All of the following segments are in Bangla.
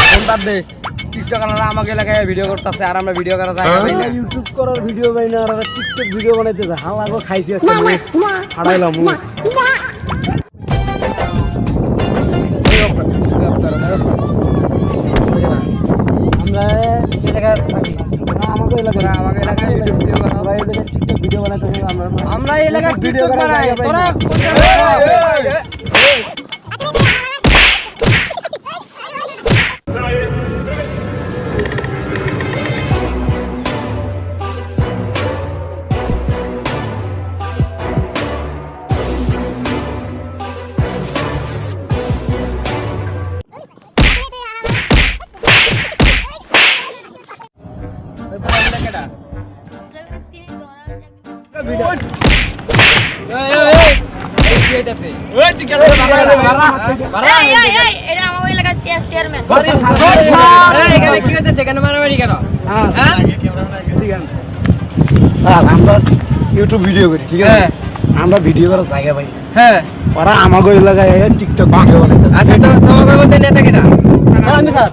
ফোন বাদ দে টিকটকাররা আমাকে এলাকায় ভিডিও করতেছে আর আমরা ভিডিও করা যায় না ইউটিউব করার ভিডিও বাই না আর টিকটক ভিডিও বানাইতেছে হালাগো খাইছি আজকে হারাইলাম আমরা এই জায়গায় থাকি আমাকে এলাকায় ভিডিও করা আমরা এই জায়গায় টিকটক ভিডিও বানাইতেছি আমরা এই এলাকায় ভিডিও করা যায় তোরা ইউটিউব ভিডিও করি ঠিক আছে আমরা ভিডিও করার জায়গা পাই হ্যাঁ ওরা আমাগো এলাকায় টিকটক ভিডিও বানাইতে আচ্ছা তো তোমার মধ্যে নেতা কেডা আমি স্যার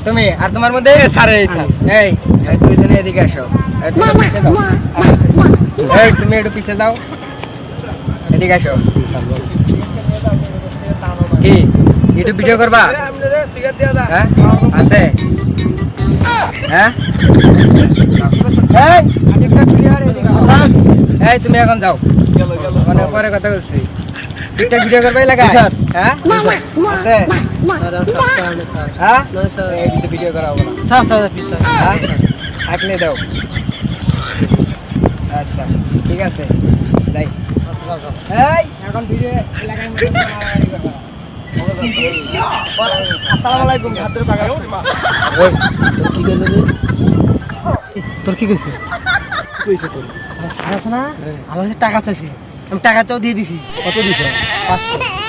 তুমি আর তোমার মধ্যে স্যার এই স্যার এই তুই জেনে এদিকে আসো এই তুমি একটু পিছে দাও এদিকে আসো কি ইউটিউব ভিডিও করবা হ্যাঁ আছে হ্যাঁ এই তুমি এখন যাও মানে পরে কথা বলছি টিকটক ভিডিও করবে লাগা হ্যাঁ আছে হ্যাঁ এই ভিডিও করা হবে না হ্যাঁ আপনি দাও আচ্ছা ঠিক আছে যাই এই এখন ভিডিও এলাকার মধ্যে মারামারি করবা আসসালামু আলাইকুম ছাত্র পাগল তোর কি কইছে কইছে তোর আছে না আমার কাছে টাকা চাইছে আমি টাকাটাও দিয়ে দিছি কত দিছো 500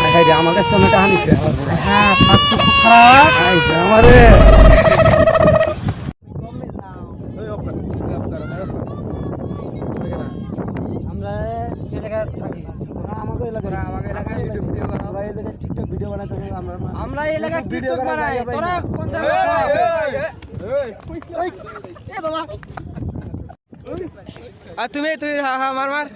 হ্যাঁ আমার কাছে তো টাকা নিছে হ্যাঁ 500 খুব খারাপ আমারে আমরা এই জায়গায় থাকি আমাকে এলাকায় ইউটিউব ভিডিও করা আমরা এই জায়গায় টিকটক ভিডিও বানাইতেছি আমরা এই এলাকায় টিকটক বানাই তোরা কোন জায়গায় এই বাবা আর তুমি তুই মার